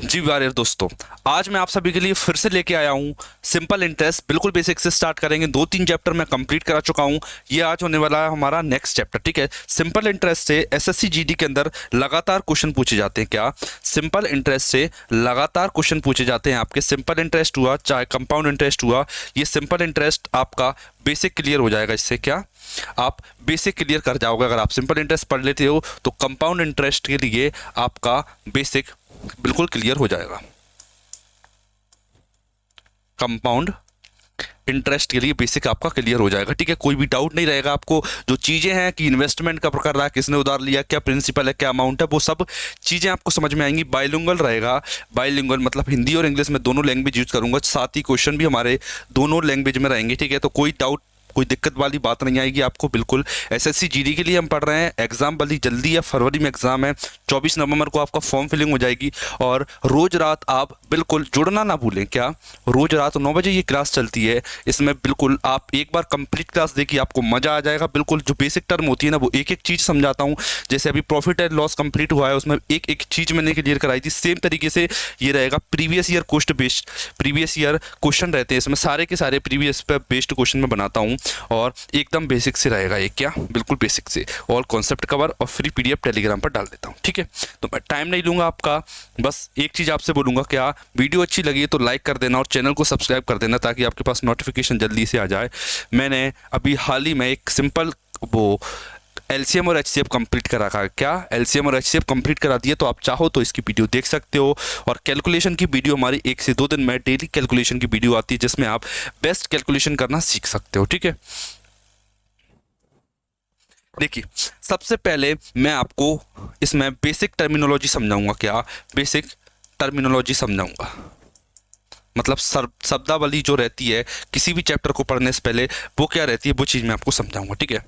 जी यार दोस्तों, आज मैं आप सभी के लिए फिर से लेके आया हूँ सिंपल इंटरेस्ट। बिल्कुल बेसिक से स्टार्ट करेंगे। 2-3 चैप्टर मैं कंप्लीट करा चुका हूँ। ये आज होने वाला है हमारा नेक्स्ट चैप्टर। ठीक है, सिंपल इंटरेस्ट से एसएससी जीडी के अंदर लगातार क्वेश्चन पूछे जाते हैं। क्या सिंपल इंटरेस्ट से लगातार क्वेश्चन पूछे जाते हैं आपके। सिंपल इंटरेस्ट हुआ चाहे कंपाउंड इंटरेस्ट हुआ, ये सिंपल इंटरेस्ट आपका बेसिक क्लियर हो जाएगा। इससे क्या आप बेसिक क्लियर कर जाओगे। अगर आप सिंपल इंटरेस्ट पढ़ लेते हो तो कंपाउंड इंटरेस्ट के लिए आपका बेसिक बिल्कुल क्लियर हो जाएगा। कंपाउंड इंटरेस्ट के लिए बेसिक आपका क्लियर हो जाएगा। ठीक है, कोई भी डाउट नहीं रहेगा आपको। जो चीजें हैं कि इन्वेस्टमेंट का प्रकार रहा, किसने उधार लिया, क्या प्रिंसिपल है, क्या अमाउंट है, वो सब चीजें आपको समझ में आएंगी। बाइलिंगुअल रहेगा। बाइलिंगुअल मतलब हिंदी और इंग्लिश में दोनों लैंग्वेज यूज करूंगा। साथ ही क्वेश्चन भी हमारे दोनों लैंग्वेज में रहेंगे। ठीक है, तो कोई डाउट कोई दिक्कत वाली बात नहीं आएगी आपको। बिल्कुल एसएससी जीडी के लिए हम पढ़ रहे हैं। एग्जाम बल्कि जल्दी है, फरवरी में एग्जाम है। 24 नवंबर को आपका फॉर्म फिलिंग हो जाएगी। और रोज रात आप बिल्कुल जुड़ना ना भूलें। क्या रोज रात 9 बजे ये क्लास चलती है। इसमें बिल्कुल आप एक बार कंप्लीट क्लास देखिए, आपको मजा आ जाएगा। बिल्कुल जो बेसिक टर्म होती है ना, वो एक एक चीज समझाता हूँ। जैसे अभी प्रॉफिट एंड लॉस कंप्लीट हुआ है, उसमें एक एक चीज मैंने क्लियर कराई थी। सेम तरीके से ये रहेगा। Previous year question based previous year question रहते हैं इसमें। सारे के सारे प्रीवियस पे बेस्ड क्वेश्चन में बनाता हूँ और एकदम बेसिक से रहेगा ये। क्या बिल्कुल बेसिक से ऑल कॉन्सेप्ट कवर और फ्री पीडीएफ टेलीग्राम पर डाल देता हूँ। ठीक है, तो मैं टाइम नहीं लूंगा आपका। बस एक चीज़ आपसे बोलूँगा, क्या वीडियो अच्छी लगी तो लाइक कर देना और चैनल को सब्सक्राइब कर देना ताकि आपके पास नोटिफिकेशन जल्दी से आ जाए। मैंने अभी हाल ही में एक सिंपल वो एलसीएम और एचसीएफ कंप्लीट करा था। क्या एलसीएम और एचसीएफ कंप्लीट करा दिए, तो आप चाहो तो इसकी वीडियो देख सकते हो। और कैलकुलेशन की वीडियो हमारी 1 से 2 दिन में डेली कैलकुलेशन की वीडियो आती है, जिसमें आप बेस्ट कैलकुलेशन करना सीख सकते हो। ठीक है, देखिए सबसे पहले मैं आपको इसमें बेसिक टर्मिनोलॉजी समझाऊंगा। क्या बेसिक टर्मिनोलॉजी समझाऊंगा, मतलब शब्दावली जो रहती है किसी भी चैप्टर को पढ़ने से पहले, वो क्या रहती है, वो चीज मैं आपको समझाऊंगा। ठीक है,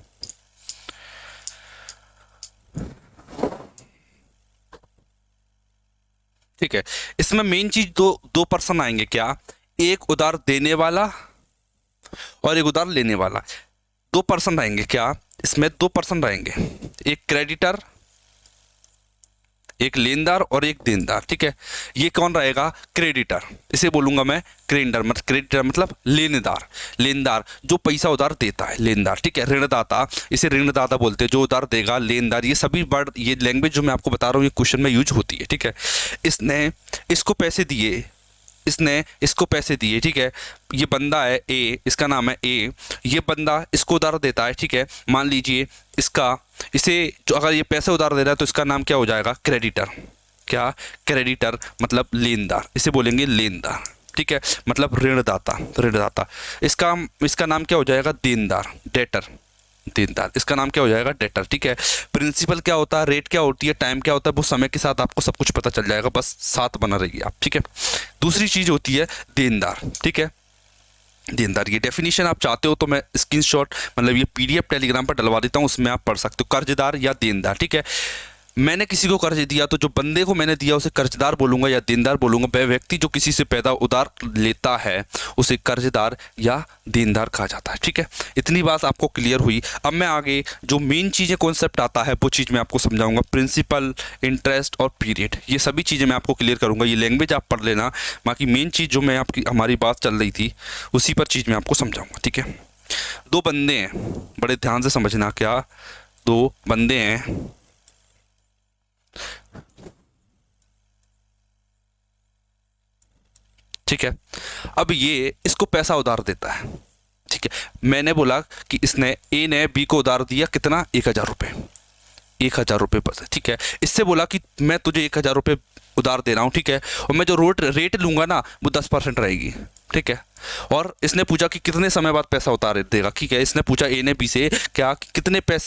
ठीक है। इसमें मेन चीज दो पर्सन आएंगे। क्या एक उधार देने वाला और एक उधार लेने वाला। 2 पर्सन आएंगे। क्या इसमें 2 पर्सन रहेंगे, एक क्रेडिटर, एक लेनदार और एक देनदार। ठीक है, ये कौन रहेगा, क्रेडिटर। इसे बोलूंगा मैं क्रेडिटर मतलब लेनदार। लेनदार जो पैसा उधार देता है, लेनदार। ठीक है, ऋणदाता, इसे ऋणदाता बोलते हैं, जो उधार देगा। लेनदार, ये सभी वर्ड, ये लैंग्वेज जो मैं आपको बता रहा हूँ, ये क्वेश्चन में यूज होती है। ठीक है, इसने इसको पैसे दिए, इसने इसको पैसे दिए। ठीक है, ये बंदा है ए, इसका नाम है ए। ये बंदा इसको उधार देता है। ठीक है, मान लीजिए इसे जो अगर ये पैसे उधार दे रहा है तो इसका नाम क्या हो जाएगा, क्रेडिटर। क्या क्रेडिटर मतलब लेनदार, इसे बोलेंगे लेनदार। ठीक है, मतलब ऋणदाता, ऋणदाता। इसका नाम क्या हो जाएगा, देनदार, डेटर, देनदार। इसका नाम क्या हो जाएगा, डेटर। ठीक है, प्रिंसिपल क्या होता है, रेट क्या होती है, टाइम क्या होता है, वो समय के साथ आपको सब कुछ पता चल जाएगा। बस साथ बना रहिए आप। ठीक है, दूसरी चीज होती है देनदार। ठीक है, देनदार, ये डेफिनेशन आप चाहते हो तो मैं स्क्रीनशॉट मतलब ये पीडीएफ टेलीग्राम पर डलवा देता हूँ, उसमें आप पढ़ सकते हो। कर्जदार या देनदार। ठीक है, मैंने किसी को कर्ज दिया तो जो बंदे को मैंने दिया उसे कर्जदार बोलूंगा या देनदार बोलूंगा। वह व्यक्ति जो किसी से पैदा उधार लेता है उसे कर्जदार या देनदार कहा जाता है। ठीक है, इतनी बात आपको क्लियर हुई। अब मैं आगे जो मेन चीज़ें कॉन्सेप्ट आता है वो चीज़ मैं आपको समझाऊंगा। प्रिंसिपल, इंटरेस्ट और पीरियड, ये सभी चीज़ें मैं आपको क्लियर करूंगा। ये लैंग्वेज आप पढ़ लेना। बाकी मेन चीज़ जो मैं आपकी हमारी बात चल रही थी उसी पर चीज़ मैं आपको समझाऊंगा। ठीक है, 2 बंदे हैं, बड़े ध्यान से समझना। क्या 2 बंदे हैं, ठीक है। अब ये इसको पैसा उधार देता है। ठीक है, मैंने बोला कि ए ने बी को उधार दिया कितना, 1000 रुपये, 1000 रुपये बस। ठीक है, इससे बोला कि मैं तुझे 1000 रुपये उधार दे रहा हूँ। ठीक है, और मैं जो रेट लूंगा ना वो 10% रहेगी। ठीक है, और इसने पूछा कि कितने समय बाद पैसा उधार देगा। ठीक है, इसने पूछा ए ने बी से क्या कि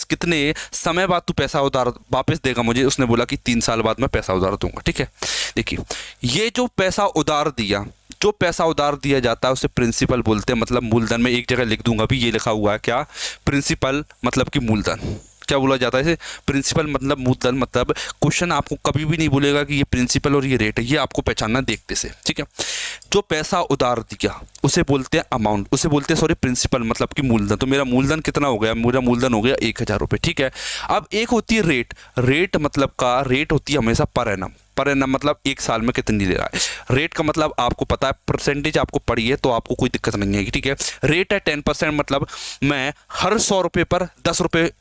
कितने समय बाद तू पैसा उधार वापस देगा मुझे। उसने बोला कि 3 साल बाद मैं पैसा उधार दूंगा। ठीक है, देखिए ये जो पैसा उधार दिया, जो पैसा उधार दिया जाता है उसे प्रिंसिपल बोलते हैं, मतलब मूलधन। में एक जगह लिख दूंगा भी, ये लिखा हुआ है। क्या प्रिंसिपल मतलब कि मूलधन। क्या बोला जाता है इसे, प्रिंसिपल मतलब मूलधन। मतलब क्वेश्चन आपको कभी भी नहीं बोलेगा कि ये प्रिंसिपल और ये रेट है, ये आपको पहचानना देखते से। ठीक है, जो पैसा उधार दिया उसे बोलते हैं अमाउंट, उसे बोलते हैं सॉरी प्रिंसिपल मतलब कि मूलधन। तो मेरा मूलधन कितना हो गया, मेरा मूलधन हो गया 1000 रुपये। ठीक है, अब एक होती है रेट, रेट मतलब का रेट होती है हमेशा पर एनम। पर एनम मतलब एक साल में कितनी ले रहा है। रेट का मतलब आपको पता है, परसेंटेज आपको पड़ी है तो आपको कोई दिक्कत नहीं आएगी, ठीक है। रेट है 10%, मतलब मैं हर 100 रुपये पर 10 रुपये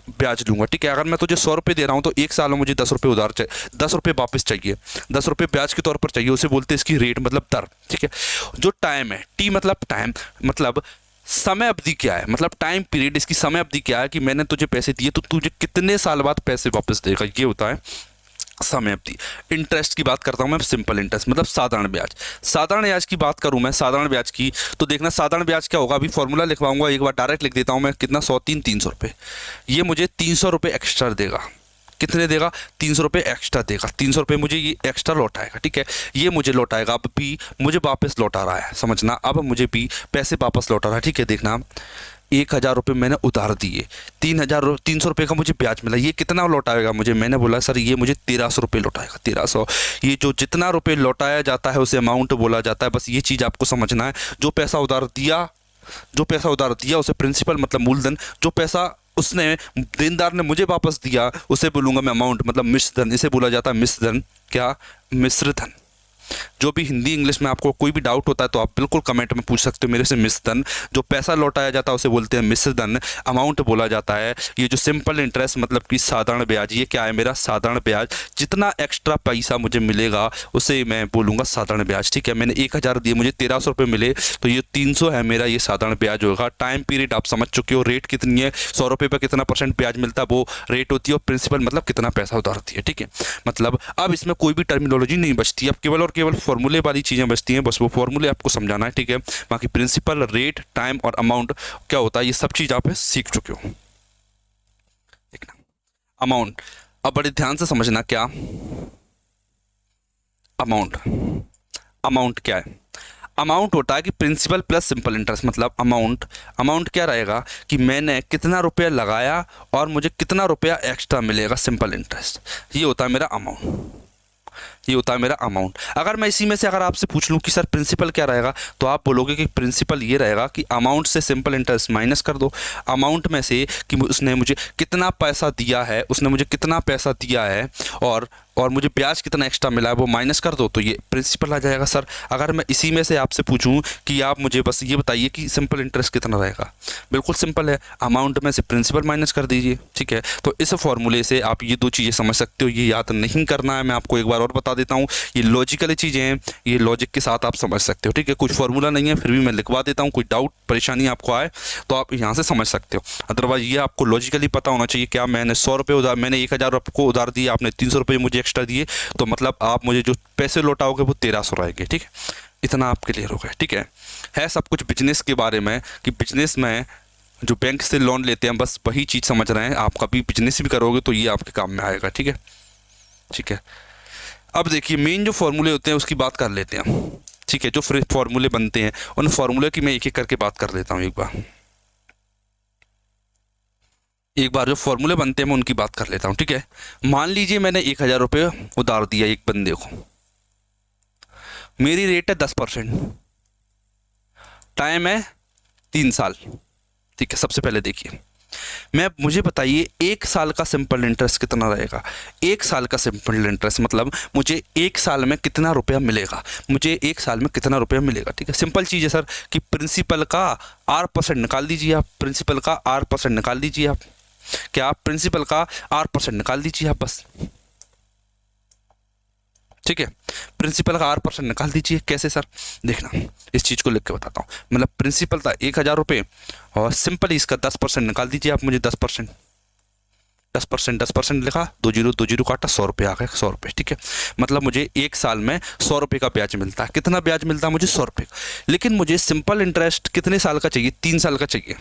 ब्याज लूंगा, ठीक है। अगर मैं तुझे 100 रुपये दे रहा हूँ तो एक साल में मुझे 10 रुपये उधार चाहिए, 10 रुपये वापस चाहिए, 10 रुपये ब्याज के तौर पर चाहिए, उसे बोलते हैं इसकी रेट मतलब दर, ठीक है। जो टाइम है, टी मतलब टाइम, मतलब समय अवधि क्या है, मतलब टाइम पीरियड, इसकी समय अवधि क्या है कि मैंने तुझे पैसे दिए तो तुझे कितने साल बाद पैसे वापस देगा, ये होता है समय अवधि। इंटरेस्ट की बात करता हूं मैं, सिंपल इंटरेस्ट मतलब साधारण ब्याज। साधारण ब्याज की बात करूं मैं, साधारण ब्याज की, तो देखना साधारण ब्याज क्या होगा। अभी फॉर्मूला लिखवाऊंगा, एक बार डायरेक्ट लिख देता हूं मैं, कितना 300 रुपये, ये मुझे 300 रुपये एक्स्ट्रा देगा। कितने देगा? 300 रुपये एक्स्ट्रा देगा। 300 रुपये मुझे ये एक्स्ट्रा लौटाएगा, ठीक है। ये मुझे लौटाएगा, अब भी मुझे वापस लौटा रहा है, समझना, अब मुझे भी पैसे वापस लौटा रहा है, ठीक है। देखना 1000 रुपये मैंने उधार दिए, 300 रुपये का मुझे ब्याज मिला, ये कितना लौटाएगा मुझे? मैंने बोला सर ये मुझे 1300 रुपये लौटाएगा, 1300। ये जो जितना रुपये लौटाया जाता है उसे अमाउंट बोला जाता है, बस ये चीज़ आपको समझना है। जो पैसा उधार दिया उसे प्रिंसिपल मतलब मूलधन, जो पैसा उसने देनदार ने मुझे वापस दिया उसे बोलूँगा मैं अमाउंट मतलब मिश्र धन, इसे बोला जाता है मिश्र धन। क्या? मिश्र धन। जो भी हिंदी इंग्लिश में आपको कोई भी डाउट होता है तो आप बिल्कुल कमेंट में पूछ सकते हो मेरे से। मिश्र धन, जो पैसा लौटाया जाता है उसे बोलते हैं मिश्र धन, अमाउंट बोला जाता है। ये जो सिंपल इंटरेस्ट मतलब कि साधारण ब्याज, ये क्या है? मेरा साधारण ब्याज, जितना एक्स्ट्रा पैसा मुझे मिलेगा उसे मैं बोलूँगा साधारण ब्याज, ठीक है। मैंने 1000 दिए, मुझे 1300 रुपये मिले, तो ये 300 है मेरा, ये साधारण ब्याज होगा। टाइम पीरियड आप समझ चुके हो, रेट कितनी है, 100 रुपये पर कितना % ब्याज मिलता है वो रेट होती है, और प्रिंसिपल मतलब कितना पैसा उधार होती है, ठीक है। मतलब अब इसमें कोई भी टर्मिनोलॉजी नहीं बचती, अब केवल और केवल फॉर्मूले वाली चीज़ें बचती हैं, बस वो फॉर्मूले आपको समझाना है, ठीक है। बाकी प्रिंसिपल, रेट, टाइम और अमाउंट क्या होता है ये सब चीज़ आप सीख चुके हो। देखना अमाउंट, अब बड़े ध्यान से समझना, क्या अमाउंट, अमाउंट क्या है? अमाउंट होता है कि प्रिंसिपल प्लस सिंपल इंटरेस्ट, मतलब अमाउंट क्या रहेगा कि मैंने कितना रुपया लगाया और मुझे कितना रुपया एक्स्ट्रा मिलेगा, सिंपल इंटरेस्ट, ये होता है मेरा अमाउंट, ये होता है मेरा अमाउंट। अगर मैं इसी में से अगर आपसे पूछ लूँ कि सर प्रिंसिपल क्या रहेगा, तो आप बोलोगे कि प्रिंसिपल ये रहेगा कि अमाउंट से सिंपल इंटरेस्ट माइनस कर दो। अमाउंट में से कि उसने मुझे कितना पैसा दिया है, और मुझे ब्याज कितना एक्स्ट्रा मिला है वो माइनस कर दो, तो ये प्रिंसिपल आ जाएगा। सर अगर मैं इसी में से आपसे पूछूं कि आप मुझे बस ये बताइए कि सिंपल इंटरेस्ट कितना रहेगा, बिल्कुल सिंपल है, अमाउंट में से प्रिंसिपल माइनस कर दीजिए, ठीक है। तो इस फॉर्मूले से आप ये दो चीज़ें समझ सकते हो। ये याद नहीं करना है, मैं आपको एक बार और बता देता हूँ, ये लॉजिकल चीज़ें हैं, ये लॉजिक के साथ आप समझ सकते हो, ठीक है। कुछ फॉर्मूला नहीं है फिर भी मैं लिखवा देता हूँ, कोई डाउट परेशानी आपको आए तो आप यहाँ से समझ सकते हो। अदरवाइज ये आपको लॉजिकली पता होना चाहिए, क्या मैंने 100 रुपये उधार, मैंने 1000 को उधार दिए, आपने 300 रुपये मुझे एक्स्ट्रा दिए, तो मतलब आप मुझे जो पैसे लौटाओगे वो 1300 रहेंगे, ठीक है। इतना आप क्लियर हो गए, ठीक है सब कुछ बिजनेस के बारे में, कि बिजनेस में जो बैंक से लोन लेते हैं बस वही चीज़ समझ रहे हैं। आप कभी बिजनेस भी करोगे तो ये आपके काम में आएगा, ठीक है, ठीक है। अब देखिए मेन जो फॉर्मूले होते हैं उसकी बात कर लेते हैं, ठीक है। जो फॉर्मूले बनते हैं उन फॉर्मूले की मैं एक एक करके बात कर लेता हूँ। एक बार जो फॉर्मूले बनते हैं मैं उनकी बात कर लेता हूँ, ठीक है। मान लीजिए मैंने 1000 रुपये उधार दिया एक बंदे को, मेरी रेट है 10%, टाइम है 3 साल, ठीक है। सबसे पहले देखिए मुझे बताइए 1 साल का सिंपल इंटरेस्ट कितना रहेगा। 1 साल का सिंपल इंटरेस्ट मतलब मुझे 1 साल में कितना रुपया मिलेगा, मुझे 1 साल में कितना रुपया मिलेगा, ठीक है। सिंपल चीज़ है सर कि प्रिंसिपल का R% निकाल दीजिए आप, प्रिंसिपल का R% निकाल दीजिए आप, क्या आप प्रिंसिपल का R% निकाल दीजिए आप बस, ठीक है। प्रिंसिपल का R% निकाल दीजिए। कैसे सर? देखना इस चीज़ को लिख के बताता हूँ। मतलब प्रिंसिपल था 1000 रुपये और सिंपली इसका 10% निकाल दीजिए आप मुझे, 10% 10% लिखा, 20 काटा, 100 रुपये आ गए, 100 रुपये, ठीक है। मतलब मुझे 1 साल में 100 रुपये का ब्याज मिलता है। कितना ब्याज मिलता है मुझे? 100 रुपये का। लेकिन मुझे सिंपल इंटरेस्ट कितने साल का चाहिए? 3 साल का चाहिए,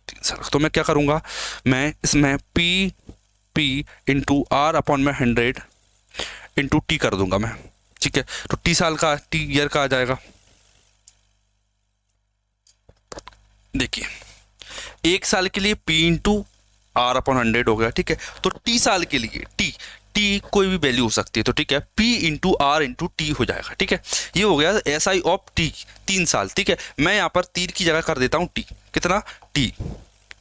3 साल का। तो मैं क्या करूँगा, मैं इसमें P into R/100 into T कर दूंगा मैं, ठीक है। तो T साल का, T ईयर का आ जाएगा। देखिए 1 साल के लिए P इंटू R/100 हो गया, ठीक है। तो T साल के लिए T कोई भी वैल्यू हो सकती है, तो ठीक है P into R into T हो जाएगा, ठीक है। ये हो गया SI ऑफ T, 3 साल, ठीक है। मैं यहाँ पर 3 की जगह कर देता हूँ T, कितना T,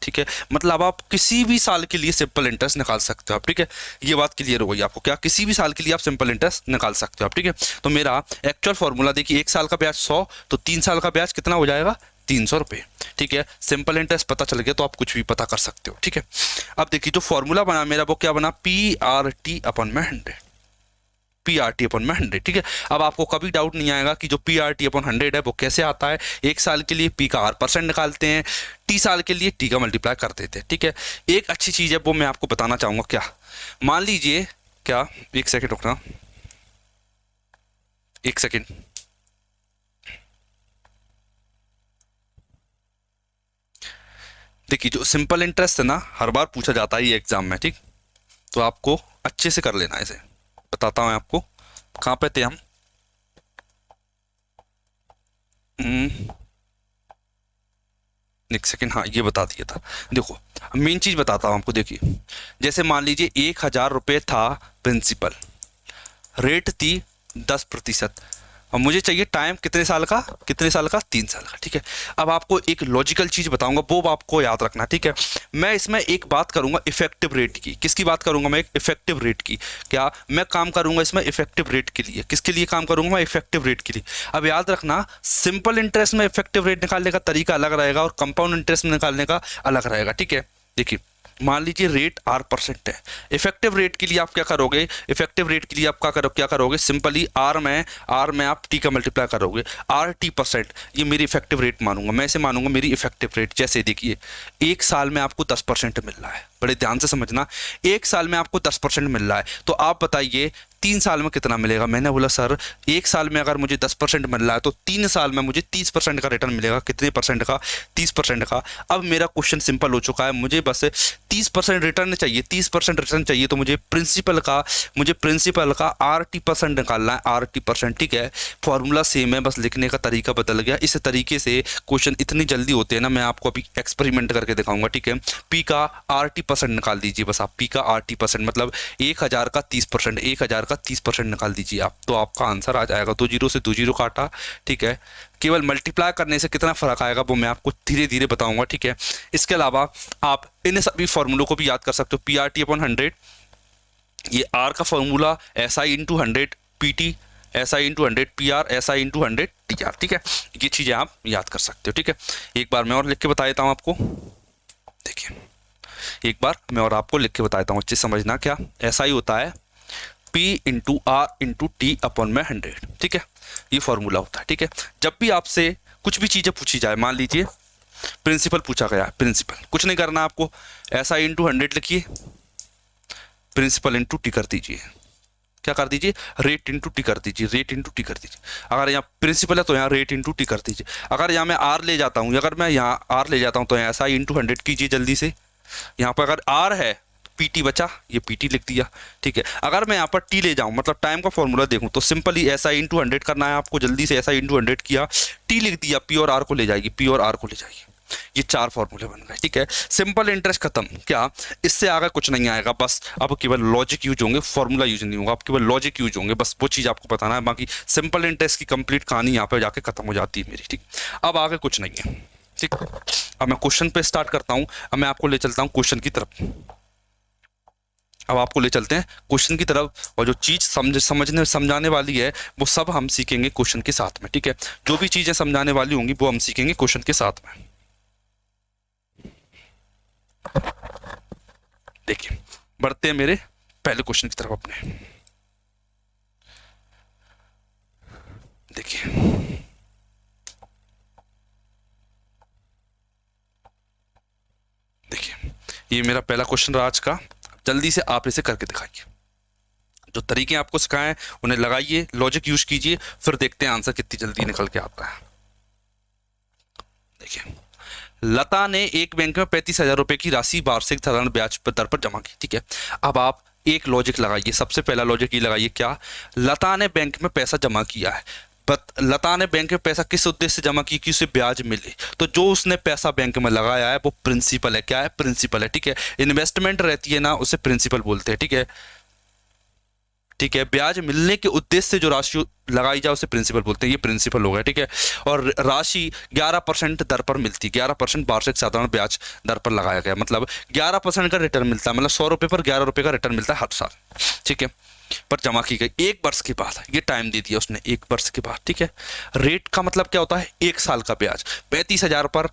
ठीक है, मतलब आप किसी भी साल के लिए सिंपल इंटरेस्ट निकाल सकते हो आप, ठीक है। ये बात क्लियर हो गई आपको, क्या किसी भी साल के लिए आप सिंपल इंटरेस्ट निकाल सकते हो आप, ठीक है। तो मेरा एक्चुअल फॉर्मूला देखिए, 1 साल का ब्याज 100, तो 3 साल का ब्याज कितना हो जाएगा, 300 रुपये, ठीक है। सिंपल इंटरेस्ट पता चल गया तो आप कुछ भी पता कर सकते हो, ठीक है। अब देखिए जो फॉर्मूला बना मेरा वो क्या बना, PRT अपन में 100, PRT अपन में 100, ठीक है। अब आपको कभी डाउट नहीं आएगा कि जो PRT अपन 100 है वो कैसे आता है। 1 साल के लिए P का R% निकालते हैं, T साल के लिए T का मल्टीप्लाई कर देते हैं, ठीक है। एक अच्छी चीज़ है वो मैं आपको बताना चाहूँगा, क्या मान लीजिए, क्या 1 सेकेंड रुकना, 1 सेकेंड, देखिए जो सिंपल इंटरेस्ट है ना हर बार पूछा जाता है ये एग्जाम में, ठीक। तो आपको अच्छे से कर लेना है इसे, बताता हूँ आपको कहाँ पे थे हम। एक सेकेंड, हाँ ये बता दिया था। देखो मेन चीज बताता हूँ आपको, देखिए जैसे मान लीजिए 1,000 रुपये था प्रिंसिपल, रेट थी 10%, और मुझे चाहिए टाइम कितने साल का, 3 साल का, ठीक है। अब आपको एक लॉजिकल चीज बताऊंगा वो आपको याद रखना, ठीक है। मैं इसमें एक बात करूंगा इफेक्टिव रेट की, किसकी बात करूंगा मैं, एक इफेक्टिव रेट की। क्या मैं काम करूंगा इसमें इफेक्टिव रेट के लिए, किसके लिए काम करूंगा मैं, इफेक्टिव रेट के लिए। अब याद रखना सिंपल इंटरेस्ट में इफेक्टिव रेट निकालने का तरीका अलग रहेगा और कंपाउंड इंटरेस्ट में निकालने का अलग रहेगा, ठीक है। देखिए मान लीजिए रेट R% है, इफेक्टिव रेट के लिए आप क्या करोगे, इफेक्टिव रेट के लिए आप क्या करोगे, सिंपली R में आप T का मल्टीप्लाई करोगे, RT%, ये मेरी इफेक्टिव रेट मानूंगा, मैं इसे मानूंगा मेरी इफेक्टिव रेट। जैसे देखिए 1 साल में आपको 10% मिल रहा है, बड़े ध्यान से समझना, 1 साल में आपको 10% मिल रहा है, तो आप बताइए 3 साल में कितना मिलेगा। मैंने बोला सर 1 साल में अगर मुझे 10% मिल रहा है तो 3 साल में मुझे 30% का रिटर्न मिलेगा, कितने परसेंट का, 30% का। अब मेरा क्वेश्चन सिंपल हो चुका है, मुझे बस 30% रिटर्न चाहिए, 30% रिटर्न चाहिए, तो मुझे प्रिंसिपल का RT% निकालना है, RT%, ठीक है। फॉर्मूला सेम है, बस लिखने का तरीका बदल गया। इस तरीके से क्वेश्चन इतनी जल्दी होते हैं ना, मैं आपको अभी एक्सपेरिमेंट करके दिखाऊंगा, ठीक है। P का RT% निकाल दीजिए, बस आप P का RT% मतलब 1,000 का 30%, 1,000 का 30% निकाल दीजिए आप, तो आपका आंसर आ जाएगा। 2 जीरो से 2 जीरो काटा, ठीक है। केवल मल्टीप्लाई करने से कितना फर्क आएगा वो मैं आपको धीरे धीरे बताऊंगा, ठीक है। इसके अलावा आप इन सभी फॉर्मूलों को भी याद कर सकते हो, PRT/100, ये R का formula SI/100, PT SI/100, PR SI/100 TR, ठीक है। ये चीजें आप याद कर सकते हो, ठीक है। एक बार मैं और लिख के बता देता हूं आपको, देखिए एक बार मैं और आपको लिख के बता देता हूं, अच्छे समझना। क्या SI होता है P/R/T/100, ठीक है, ये फॉर्मूला होता है, ठीक है। जब भी आपसे कुछ भी चीजें पूछी जाए, मान लीजिए प्रिंसिपल पूछा गया, प्रिंसिपल कुछ नहीं करना आपको, SI/100 लिखिए, प्रिंसिपल इंटू टी कर दीजिए, क्या कर दीजिए, रेट इंटू टी कर दीजिए, रेट इंटू टी कर दीजिए। अगर यहाँ प्रिंसिपल है तो यहाँ रेट इंटू टी कर दीजिए। अगर यहाँ मैं R ले जाता हूँ, अगर मैं यहाँ R ले जाता हूँ तो यहाँ SI/100 कीजिए जल्दी से। यहाँ पर अगर R है PT बचा, ये PT लिख दिया, ठीक है। अगर मैं यहाँ पर T ले जाऊँ, मतलब टाइम का फॉर्मूला देखूँ, तो सिंपली SI/100 करना है आपको, जल्दी से SI/100 किया, T लिख दिया, P और R को ले जाएगी, P और R को ले जाएगी। ये 4 फॉर्मूले बन गए, ठीक है। सिंपल इंटरेस्ट खत्म। क्या इससे आगे कुछ नहीं आएगा, बस अब केवल लॉजिक यूज होंगे, फॉर्मूला यूज नहीं होगा, अब केवल लॉजिक यूज होंगे, बस वो चीज़ आपको बताना है। बाकी सिंपल इंटरेस्ट की कंप्लीट कहानी यहाँ पे जाके खत्म हो जाती है मेरी, ठीक। अब आगे कुछ नहीं है, ठीक। अब मैं क्वेश्चन पे स्टार्ट करता हूँ, अब मैं आपको ले चलता हूँ क्वेश्चन की तरफ। अब आपको ले चलते हैं क्वेश्चन की तरफ, और जो चीज़ समझाने वाली है वो सब हम सीखेंगे क्वेश्चन के साथ में, ठीक है। जो भी चीज़ें समझाने वाली होंगी वो हम सीखेंगे क्वेश्चन के साथ में। देखिए बढ़ते हैं मेरे पहले क्वेश्चन की तरफ अपने। देखिए ये मेरा पहला क्वेश्चन रहा आज का। जल्दी से आप इसे करके दिखाइए, जो तरीके आपको सिखाए हैं उन्हें लगाइए, लॉजिक यूज कीजिए, फिर देखते हैं आंसर कितनी जल्दी निकल के आता है। देखिए लता ने एक बैंक में 35,000 रुपए की राशि वार्षिक साधारण ब्याज दर पर जमा की, ठीक है। अब आप एक लॉजिक लगाइए, सबसे पहला लॉजिक ये लगाइए, क्या लता ने बैंक में पैसा जमा किया है, लता ने बैंक में पैसा किस उद्देश्य से जमा की कि उसे ब्याज मिले, तो जो उसने पैसा बैंक में लगाया है वो प्रिंसिपल है। क्या है, प्रिंसिपल है, ठीक है। इन्वेस्टमेंट रहती है ना, उसे प्रिंसिपल बोलते हैं, ठीक है। ठीक है, ब्याज मिलने के उद्देश्य से जो राशि लगाई जाए उसे प्रिंसिपल बोलते हैं, ये प्रिंसिपल हो गया, ठीक है। और राशि 11% दर पर मिलती, 11% वार्षिक साधारण ब्याज दर पर लगाया गया, मतलब 11% का रिटर्न मिलता है, मतलब 100 रुपये पर 11 रुपये का रिटर्न मिलता है हर साल, ठीक है, पर जमा की गई 1 वर्ष के बाद। ये टाइम दे दिया उसने 1 वर्ष के बाद, ठीक है। रेट का मतलब क्या होता है, 1 साल का ब्याज। 35,000 पर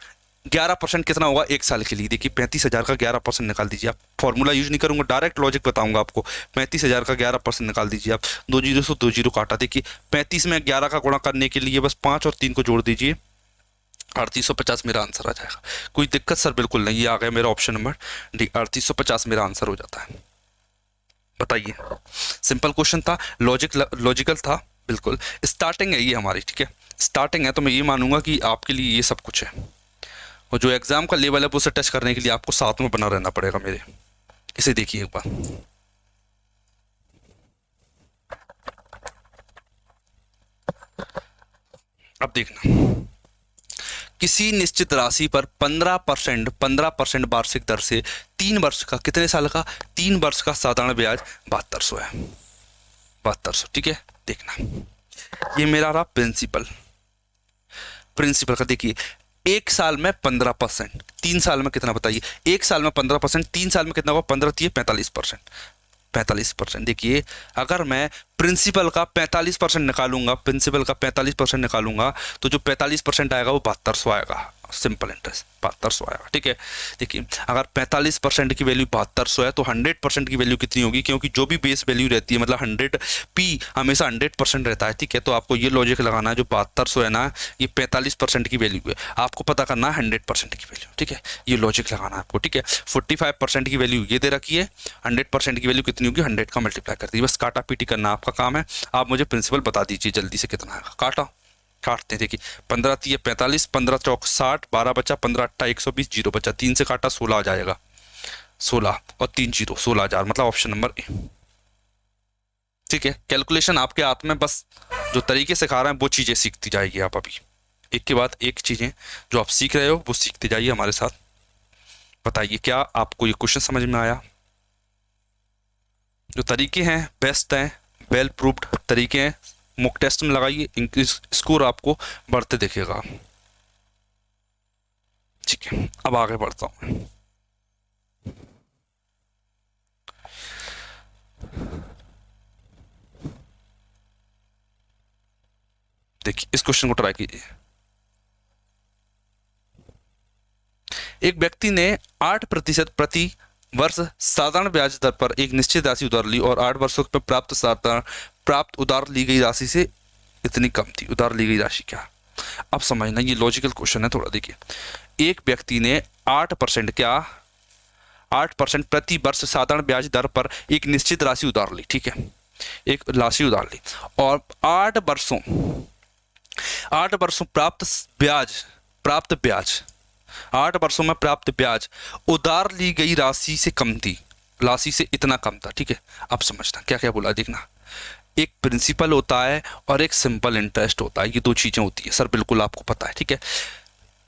11% कितना होगा 1 साल के लिए, देखिए 35,000 का 11% निकाल दीजिए आप, फॉर्मूला यूज नहीं करूंगा, डायरेक्ट लॉजिक बताऊंगा आपको। 35,000 का 11% निकाल दीजिए आप, 2 जीरो से 2 जीरो काटा, देखिए 35 में 11 का गुणा करने के लिए बस 5 और 3 को जोड़ दीजिए, 3850 मेरा आंसर आ जाएगा। कोई दिक्कत सर? बिल्कुल नहीं, ये आ गया मेरा ऑप्शन नंबर डी, 3850 मेरा आंसर हो जाता है। बताइए, सिंपल क्वेश्चन था, लॉजिकल था, बिल्कुल। स्टार्टिंग है ये हमारी, ठीक है, स्टार्टिंग है, तो मैं ये मानूंगा कि आपके लिए ये सब कुछ है, और जो एग्जाम का लेवल है उसे टच करने के लिए आपको साथ में बना रहना पड़ेगा मेरे। इसे देखिए एक बार, अब देखना, किसी निश्चित राशि पर 15% वार्षिक दर से 3 वर्ष का, कितने साल का, 3 वर्ष का साधारण ब्याज 7200 है, 7200, ठीक है। देखना, ये मेरा रहा प्रिंसिपल का, देखिए 1 साल में 15%, 3 साल में कितना बताइए, 1 साल में 15%, 3 साल में कितना होगा, 15 3 45%, 45%। देखिए अगर मैं प्रिंसिपल का 45% निकालूंगा, प्रिंसिपल का 45% निकालूंगा, तो जो 45% आएगा वो 7200 आएगा, सिंपल इंटरेस्ट 7200 आएगा, ठीक है। देखिए अगर 45% की वैल्यू 7200 है तो 100% की वैल्यू कितनी होगी, क्योंकि जो भी बेस वैल्यू रहती है, मतलब 100 पी हमेशा 100% रहता है, ठीक है। तो आपको ये लॉजिक लगाना है, जो 7200 है ना, ये 45% की वैल्यू है, आपको पता करना है 100% की वैल्यू, ठीक है। ये लॉजिक लगाना है आपको, ठीक है। 45% की वैल्यू ये दे रखी है, 100% की वैल्यू कितनी होगी, 100 का मल्टीप्लाई कर दीजिए, बस काटा पीटी करना आपका काम है। आप मुझे प्रिंसिपल बता दीजिए जल्दी से कितना आएगा, काटते हैं, देखिए 15 3 45, 15 चौक 60, 12 बचा, 15 8 120, 0 बचा, 3 से काटा 16 आ जाएगा, 16 और 3 जीरो 16,000, मतलब ऑप्शन नंबर ए, ठीक है। कैलकुलेशन आपके हाथ में, बस जो तरीके से खा रहे हैं वो चीजें सीखती जाएगी आप, अभी एक के बाद एक चीजें जो आप सीख रहे हो वो सीखते जाइए हमारे साथ। बताइए क्या आपको ये क्वेश्चन समझ में आया? जो तरीके हैं बेस्ट हैं, वेल प्रूव्ड तरीके हैं, मॉक टेस्ट में लगाइए, इंक्रीज स्कोर आपको बढ़ते दिखेगा, ठीक है। अब आगे बढ़ता हूं, देखिए इस क्वेश्चन को ट्राई कीजिए। एक व्यक्ति ने 8% प्रति वर्ष साधारण ब्याज दर पर एक निश्चित राशि उधार ली और 8 वर्षों पर प्राप्त उधार ली गई राशि से इतनी कम थी। उधार ली गई राशि क्या? अब समझना, ये लॉजिकल क्वेश्चन है थोड़ा, देखिए एक व्यक्ति ने 8% क्या, 8% प्रति वर्ष साधारण ब्याज दर पर एक निश्चित राशि उधार ली, ठीक है, एक राशि उधार ली, और 8 वर्षों प्राप्त ब्याज 8 वर्षों में प्राप्त ब्याज उधार ली गई राशि से कम थी, राशि से इतना कम था, ठीक है। अब समझना क्या क्या बोला, देखना, एक प्रिंसिपल होता है और एक सिंपल इंटरेस्ट होता है, ये 2 चीजें होती है सर, बिल्कुल आपको पता है, ठीक है।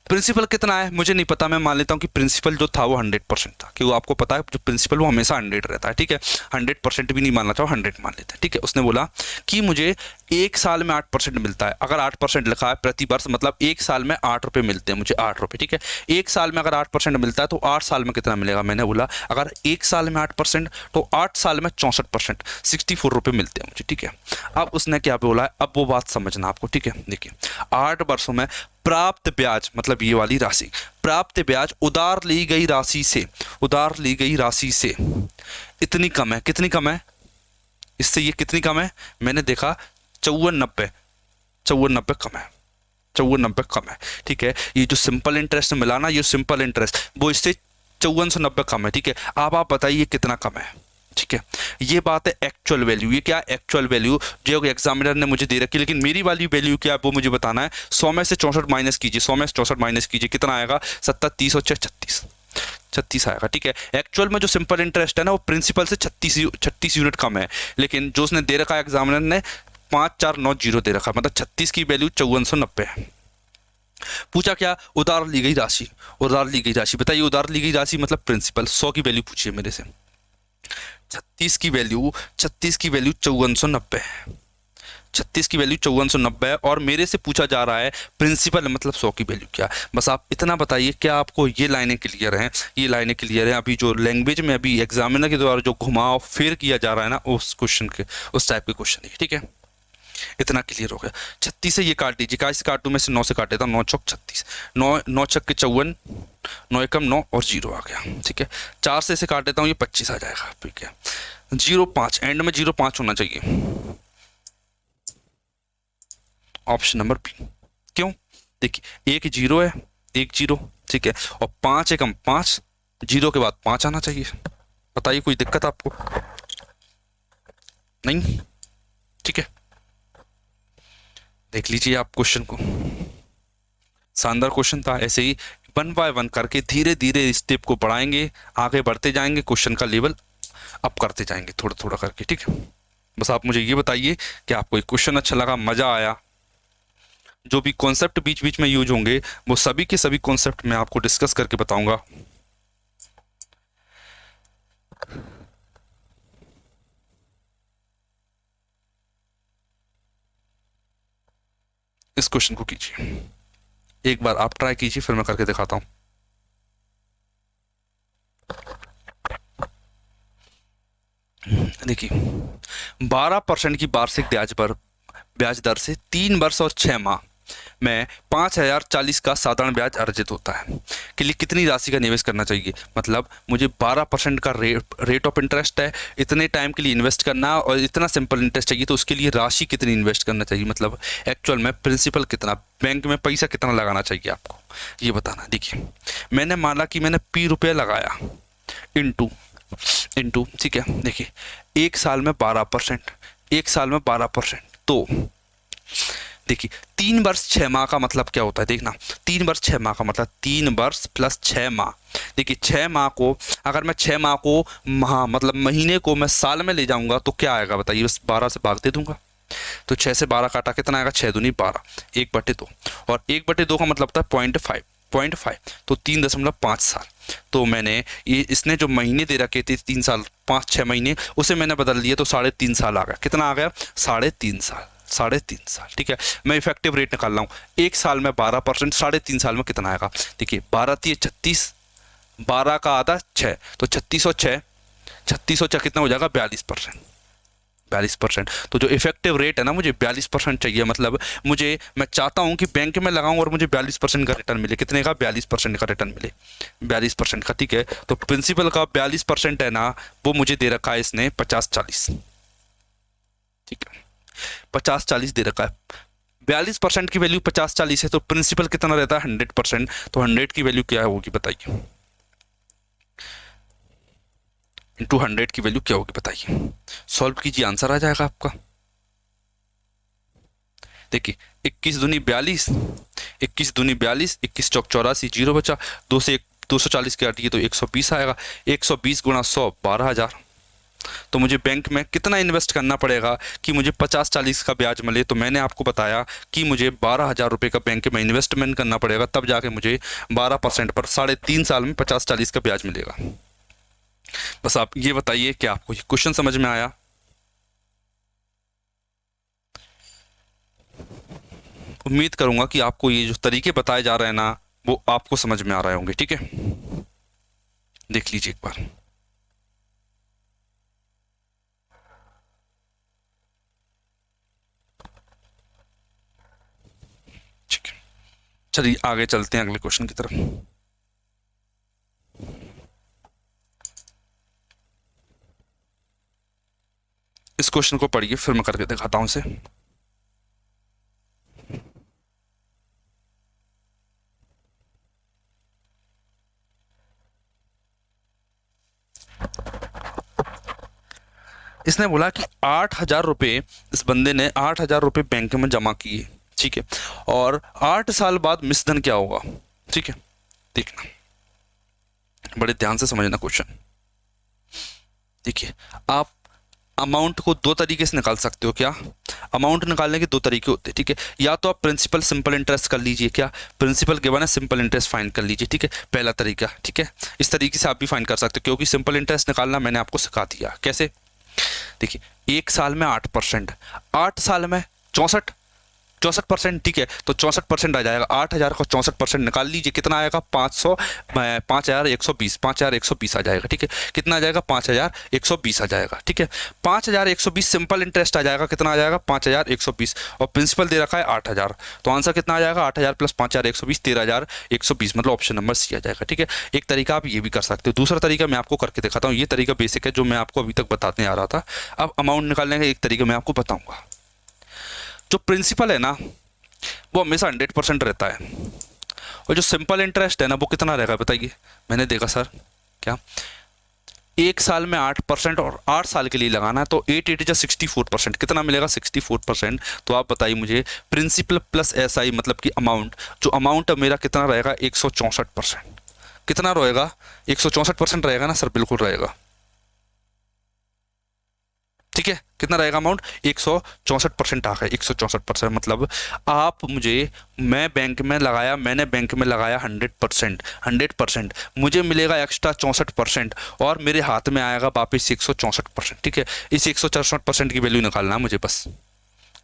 प्रिंसिपल कितना है मुझे नहीं पता, मैं मान लेता हूँ कि प्रिंसिपल जो था वो 100% था, क्योंकि आपको पता है जो प्रिंसिपल वो हमेशा 100 रहता है, ठीक है। 100% भी नहीं मानना चाहो, 100 मान लेते हैं, ठीक है। उसने बोला कि मुझे 1 साल में 8% मिलता है, अगर 8% लिखा है प्रति वर्ष, मतलब 1 साल में 8 रुपये मिलते हैं मुझे, 8 रुपये, ठीक है। 1 साल में अगर 8% मिलता है तो 8 साल में कितना मिलेगा, मैंने बोला अगर 1 साल में 8% तो 8 साल में 64%, 64 रुपये मिलते हैं मुझे, ठीक है। अब उसने क्या बोला है, अब वो बात समझना आपको, ठीक है। देखिए 8 वर्षों में प्राप्त ब्याज, मतलब ये वाली राशि, प्राप्त ब्याज उधार ली गई राशि से इतनी कम है, कितनी कम है, इससे ये कितनी कम है, मैंने देखा 5490 कम है, 5490 कम है, ठीक है। ये जो सिंपल इंटरेस्ट मिला ना, ये सिंपल इंटरेस्ट वो इससे 5490 कम है, ठीक है। अब आप बताइए कितना कम है, ठीक है। ये बात है एक्चुअल वैल्यू, ये क्या एक्चुअल वैल्यू जो एग्जामिनर ने मुझे दे रखी, लेकिन मेरी वाली वैल्यू क्या है वो मुझे बताना है। 100 में से 64 माइनस कीजिए, 100 में से 64 माइनस कीजिए, कितना आएगा, 70 30 और 36 आएगा, ठीक है। एक्चुअल में जो सिंपल इंटरेस्ट है ना वो प्रिंसिपल से 36 यूनिट कम है, लेकिन जो उसने दे रखा है एग्जामिनर ने 5490 दे रखा, मतलब 36 की वैल्यू 5490 है। पूछा क्या, उधार ली गई राशि, बताइए उधार ली गई राशि मतलब प्रिंसिपल, 100 की वैल्यू पूछिए मेरे से, 36 की वैल्यू 5490 है। 36 की वैल्यू 5490 है और मेरे से पूछा जा रहा है प्रिंसिपल मतलब 100 की वैल्यू क्या है। बस आप इतना बताइए, क्या आपको ये लाइनें क्लियर हैं? ये लाइनें क्लियर हैं? अभी जो लैंग्वेज में अभी एग्जामिनर के द्वारा जो घुमाव फेर किया जा रहा है ना, उस क्वेश्चन के, उस टाइप के क्वेश्चन है। ठीक है, इतना क्लियर हो गया। 36 से ये काट दीजिए, का से काटूँ मैं से 9 से काट देता हूँ। 9 चौक 36, 9 छक्के 54, 9 एकम 9 और 0 आ गया। ठीक है, 4 से इसे काट देता हूँ, ये 25 आ जाएगा। ठीक है, 05 एंड में 05 होना चाहिए, ऑप्शन नंबर बी। क्यों? देखिए, एक 0 है, एक 0, ठीक है, और 5 एकम 5, 0 के बाद 5 आना चाहिए। बताइए कोई दिक्कत आपको? नहीं? ठीक है, देख लीजिए आप क्वेश्चन को, शानदार क्वेश्चन था। ऐसे ही 1 बाय 1 करके धीरे धीरे स्टेप को बढ़ाएंगे, आगे बढ़ते जाएंगे, क्वेश्चन का लेवल अप करते जाएंगे थोड़ा थोड़ा करके। ठीक है, बस आप मुझे ये बताइए कि आपको एक क्वेश्चन अच्छा लगा, मजा आया। जो भी कॉन्सेप्ट बीच बीच में यूज होंगे वो सभी के सभी कॉन्सेप्ट मैं आपको डिस्कस करके बताऊंगा। इस क्वेश्चन को कीजिए, एक बार आप ट्राई कीजिए, फिर मैं करके दिखाता हूं। देखिए, 12% की वार्षिक ब्याज दर से 3 वर्ष और 6 माह में 5040 का साधारण ब्याज अर्जित होता है के लिए कितनी राशि का निवेश करना चाहिए? मतलब मुझे 12% का रेट ऑफ इंटरेस्ट है, इतने टाइम के लिए इन्वेस्ट करना और इतना सिंपल इंटरेस्ट चाहिए, तो उसके लिए राशि कितनी इन्वेस्ट करना चाहिए? मतलब एक्चुअल में प्रिंसिपल कितना, बैंक में पैसा कितना लगाना चाहिए आपको, ये बताना। देखिए, मैंने माना कि मैंने ₹P लगाया इंटू, ठीक है। देखिए, एक साल में 12%, एक साल में 12%, तो देखिए 3 वर्ष 6 माह का मतलब क्या होता है? देखना, 3 वर्ष 6 माह का मतलब 3 वर्ष प्लस 6 माह। देखिए 6 माह को, अगर मैं 6 माह को माह मतलब महीने को मैं साल में ले जाऊंगा तो क्या आएगा बताइए? बस 12 से भाग दे दूंगा, तो 6 से 12 काटा कितना आएगा? 6 दूनी 12, 1/2, और 1/2 का मतलब होता है 0.5, तो 3.5 साल। तो मैंने ये, इसने जो महीने दे रखे थे 3 साल 5-6 महीने, उसे मैंने बदल दिया तो 3.5 साल आ गया। कितना आ गया? 3.5 साल, 3.5 साल। ठीक है, मैं इफेक्टिव रेट निकाल रहा हूँ, एक साल में 12%, 3.5 साल में कितना आएगा? देखिए 12 × 36, 12 का आधा 6, तो 3606 कितना हो जाएगा? 42%, 42%। तो जो इफेक्टिव रेट है ना, मुझे 42% चाहिए। मतलब मैं चाहता हूं कि बैंक में लगाऊं और मुझे 42% का रिटर्न मिले। कितने का? 42% का रिटर्न मिले, 42% का। ठीक है, तो प्रिंसिपल का 42% है ना, वो मुझे दे रखा है इसने 50-40। ठीक है, 50-40 दे रखा है। 42% की वैल्यू 50-40 है, तो प्रिंसिपल कितना रहता है? 100%। तो 100 की वैल्यू क्या होगी बताइए? इंटू 100 की वैल्यू क्या होगी बताइए? सॉल्व कीजिए, आंसर आ जाएगा आपका। देखिए 21 दूनी 42, 21 दूनी 42, 21 चौक 84, 0 बचा, 2 से 240 के काटिए तो 120 आएगा। 120 गुणा 100, 12,000। तो मुझे बैंक में कितना इन्वेस्ट करना पड़ेगा कि मुझे 50-40 का ब्याज मिले? तो मैंने आपको बताया कि मुझे 12,000 रुपये का बैंक में इन्वेस्टमेंट करना पड़ेगा, तब जाके मुझे 12% पर 3.5 साल में 50-40 का ब्याज मिलेगा। बस आप ये बताइए कि आपको ये क्वेश्चन समझ में आया? उम्मीद करूंगा कि आपको ये जो तरीके बताए जा रहे हैं ना, वो आपको समझ में आ रहे होंगे। ठीक है, देख लीजिए एक बार। ठीक है, चलिए आगे चलते हैं अगले क्वेश्चन की तरफ। इस क्वेश्चन को पढ़िए, फिर मैं करके दिखाता हूं इसे। इसने बोला कि 8,000 रुपये, इस बंदे ने 8,000 रुपये बैंक में जमा किए। ठीक है, और 8 साल बाद मिश्रधन क्या होगा? ठीक है, देखना, बड़े ध्यान से समझना क्वेश्चन। देखिए, आप अमाउंट को दो तरीके से निकाल सकते हो। क्या? अमाउंट निकालने के दो तरीके होते हैं, ठीक है। या तो आप प्रिंसिपल सिंपल इंटरेस्ट कर लीजिए, क्या प्रिंसिपल गिवन है, सिंपल इंटरेस्ट फाइंड कर लीजिए, ठीक है, पहला तरीका, ठीक है। इस तरीके से आप भी फाइंड कर सकते हो, क्योंकि सिंपल इंटरेस्ट निकालना मैंने आपको सिखा दिया। कैसे? देखिए, एक साल में 8%, 8 साल में 64%, ठीक है। तो 64% आ जाएगा, 8,000 का 64% निकाल लीजिए, कितना आएगा? 5,120 आ जाएगा, ठीक है। कितना आ जाएगा? 5,120 आ जाएगा, ठीक है। 5,120 सिंपल इंटरेस्ट आ जाएगा, कितना आ जाएगा? 5,120, और प्रिंसिपल दे रखा है 8,000, तो आंसर कितना आ जाएगा? 8,000 प्लस 5,120, 13,120, मतलब ऑप्शन नंबर सी आ जाएगा, ठीक है। एक तरीका आप ये भी कर सकते हो। दूसरा तरीका मैं आपको करके दिखाता हूँ, ये तरीका बेसिक है जो मैं आपको अभी तक बताने आ रहा था। अब अमाउंट निकालने का एक तरीका मैं आपको बताऊंगा। जो प्रिंसिपल है ना, वो हमेशा 100% रहता है, और जो सिंपल इंटरेस्ट है ना, वो कितना रहेगा बताइए? मैंने देखा सर, क्या एक साल में 8% और 8 साल के लिए लगाना है, तो 8 8 64%, कितना मिलेगा? 64%। तो आप बताइए मुझे, प्रिंसिपल प्लस SI मतलब कि अमाउंट, जो अमाउंट है मेरा कितना रहेगा? 164%। कितना रहेगा? 164% रहेगा ना सर? बिल्कुल रहेगा, ठीक है। कितना रहेगा अमाउंट? 164% आ गया। 164% मतलब आप मुझे, मैं बैंक में लगाया, मैंने बैंक में लगाया 100%, मुझे मिलेगा एक्स्ट्रा 64%, और मेरे हाथ में आएगा वापस 164%, ठीक है। इस 164% की वैल्यू निकालना है मुझे बस।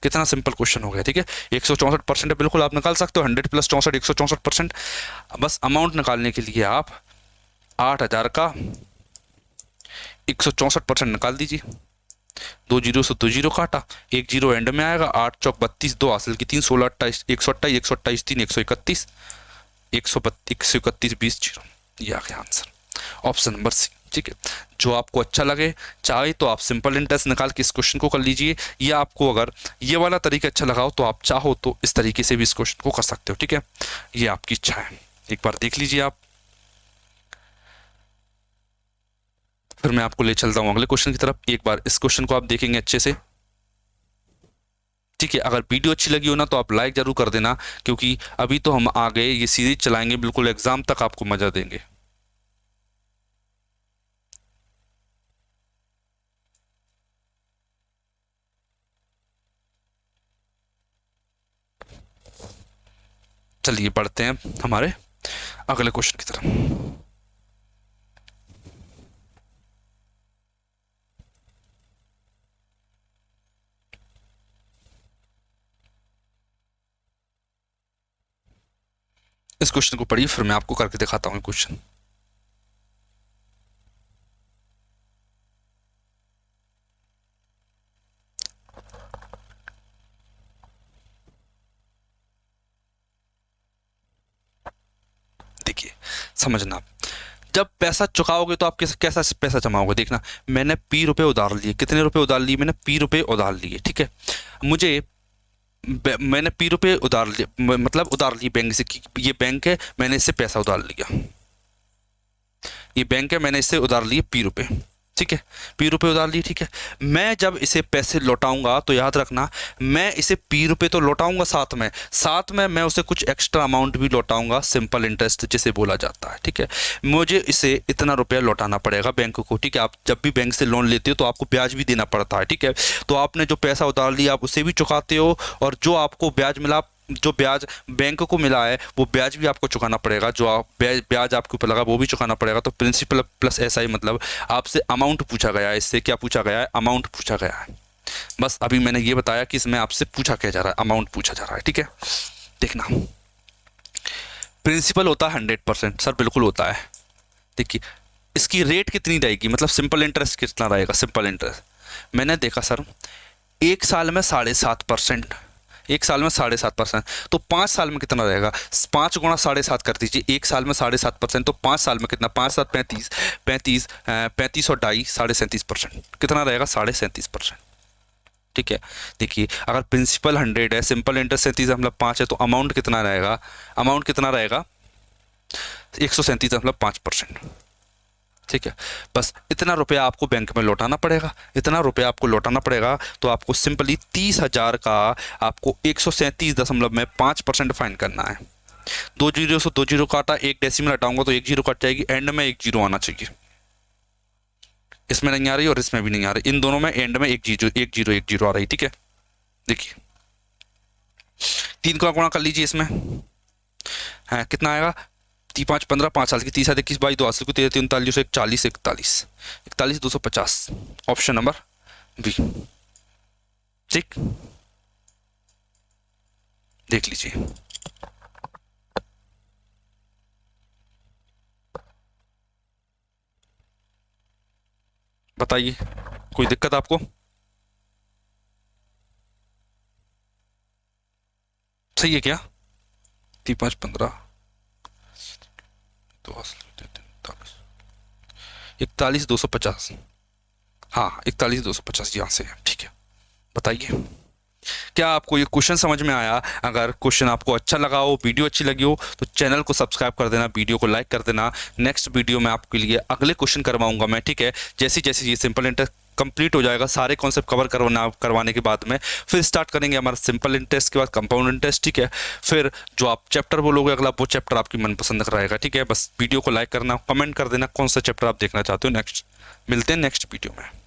कितना सिंपल क्वेश्चन हो गया, ठीक है। 164% बिल्कुल आप निकाल सकते हो, 100 प्लस 64, 164%। बस अमाउंट निकालने के लिए आप 8,000 का 164% निकाल दीजिए। 2 जीरो से 2 जीरो काटा, 1 जीरो एंड में आएगा, 8 चौक 32, 2 हासिल की 3, 16 28, 128, 128 3, 131, 131, 20 जीरो, ये आ गया आंसर, ऑप्शन नंबर सी, ठीक है। जो आपको अच्छा लगे, चाहे तो आप सिंपल इंटरेस्ट निकाल के इस क्वेश्चन को कर लीजिए, या आपको अगर ये वाला तरीका अच्छा लगा हो तो आप चाहो तो इस तरीके से भी इस क्वेश्चन को कर सकते हो, ठीक है। ये आपकी इच्छा है, एक बार देख लीजिए आप। फिर मैं आपको ले चलता हूँ अगले क्वेश्चन की तरफ। एक बार इस क्वेश्चन को आप देखेंगे अच्छे से, ठीक है। अगर वीडियो अच्छी लगी हो ना, तो आप लाइक जरूर कर देना, क्योंकि अभी तो हम आ गए, ये सीरीज चलाएंगे बिल्कुल एग्जाम तक, आपको मजा देंगे। चलिए बढ़ते हैं हमारे अगले क्वेश्चन की तरफ। इस क्वेश्चन को पढ़िए, फिर मैं आपको करके दिखाता हूँ क्वेश्चन। देखिए, समझना, जब पैसा चुकाओगे तो आप कैसा पैसा जमाओगे। देखना, मैंने P रुपए उधार लिए, कितने रुपए उधार लिए? मैंने P रुपए उधार लिए, ठीक है। मुझे मैंने P रुपए उधार लिए, मतलब उधार लिए बैंक से, ये बैंक है, मैंने इससे पैसा उधार लिया, ये बैंक है, मैंने इससे उधार लिए P रुपए, ठीक है। P रुपए उधार लिए, ठीक है। मैं जब इसे पैसे लौटाऊंगा तो याद रखना, मैं इसे P रुपए तो लौटाऊंगा, साथ में मैं उसे कुछ एक्स्ट्रा अमाउंट भी लौटाऊंगा, सिंपल इंटरेस्ट जिसे बोला जाता है, ठीक है। मुझे इसे इतना रुपया लौटाना पड़ेगा बैंक को, ठीक है। आप जब भी बैंक से लोन लेते हो तो आपको ब्याज भी देना पड़ता है, ठीक है। तो आपने जो पैसा उधार लिया आप उसे भी चुकाते हो, और जो आपको ब्याज मिला, जो ब्याज बैंक को मिला है, वो ब्याज भी आपको चुकाना पड़ेगा, जो आप ब्याज आपके ऊपर लगा वो भी चुकाना पड़ेगा। तो प्रिंसिपल प्लस SI मतलब आपसे अमाउंट पूछा गया है, इससे क्या पूछा गया है? अमाउंट पूछा गया है। बस अभी मैंने ये बताया कि इसमें आपसे पूछा क्या जा रहा है, अमाउंट पूछा जा रहा है, ठीक है। देखना, प्रिंसिपल होता है 100%, सर बिल्कुल होता है। देखिए, इसकी रेट कितनी रहेगी, मतलब सिंपल इंटरेस्ट कितना रहेगा? सिंपल इंटरेस्ट मैंने देखा सर, एक साल में 7.5%, एक साल में 7.5%, तो 5 साल में कितना रहेगा? 5 गुणा 7.5 कर दीजिए, एक साल में 7.5%, तो 5 साल में कितना? 5 7 35, 35 और 2.5 37%, कितना रहेगा? 37%, ठीक है। देखिए, अगर प्रिंसिपल 100 है, सिंपल इंटरेस्ट 37 मतलब 5 है, तो अमाउंट कितना रहेगा? अमाउंट कितना रहेगा? 137 मतलब 5%, ठीक है। बस इतना रुपया आपको बैंक में लौटाना पड़ेगा, इतना रुपया आपको लौटाना पड़ेगा। तो आपको सिंपली 30,000 का आपको 137.5% फाइन करना है। 2 जीरो से 2 जीरो काटा, एक डेसिमल हटाऊंगा तो 1 जीरो कट जाएगी, एंड में 1 जीरो आना चाहिए, इसमें नहीं आ रही और इसमें भी नहीं आ रही, इन दोनों में एंड में एक जीरो एक जीरो एक जीरो आ रही, ठीक है। देखिए 3 का गुणा कर लीजिए इसमें, है कितना आएगा, 5 15 5 साल की 30 21 22 2 हासिल को 13 39 41 41 41 250, ऑप्शन नंबर बी। ठीक, देख लीजिए। बताइए कोई दिक्कत आपको? सही है क्या? 3 5 15 41 250, हाँ 41 250 यहाँ से है, ठीक है। बताइए क्या आपको ये क्वेश्चन समझ में आया? अगर क्वेश्चन आपको अच्छा लगा हो, वीडियो अच्छी लगी हो, तो चैनल को सब्सक्राइब कर देना, वीडियो को लाइक कर देना। नेक्स्ट वीडियो में आपके लिए अगले क्वेश्चन करवाऊंगा मैं, ठीक है। जैसे जैसे ये सिंपल इंटरेस्ट कंप्लीट हो जाएगा, सारे कॉन्सेप्ट कवर करवाने के बाद में फिर स्टार्ट करेंगे हमारा सिंपल इंटरेस्ट के बाद कंपाउंड इंटरेस्ट, ठीक है। फिर जो आप चैप्टर बोलोगे अगला, वो चैप्टर आपकी मनपसंद का रहेगा, ठीक है। बस वीडियो को लाइक करना, कमेंट कर देना कौन सा चैप्टर आप देखना चाहते हो नेक्स्ट। मिलते हैं नेक्स्ट वीडियो में।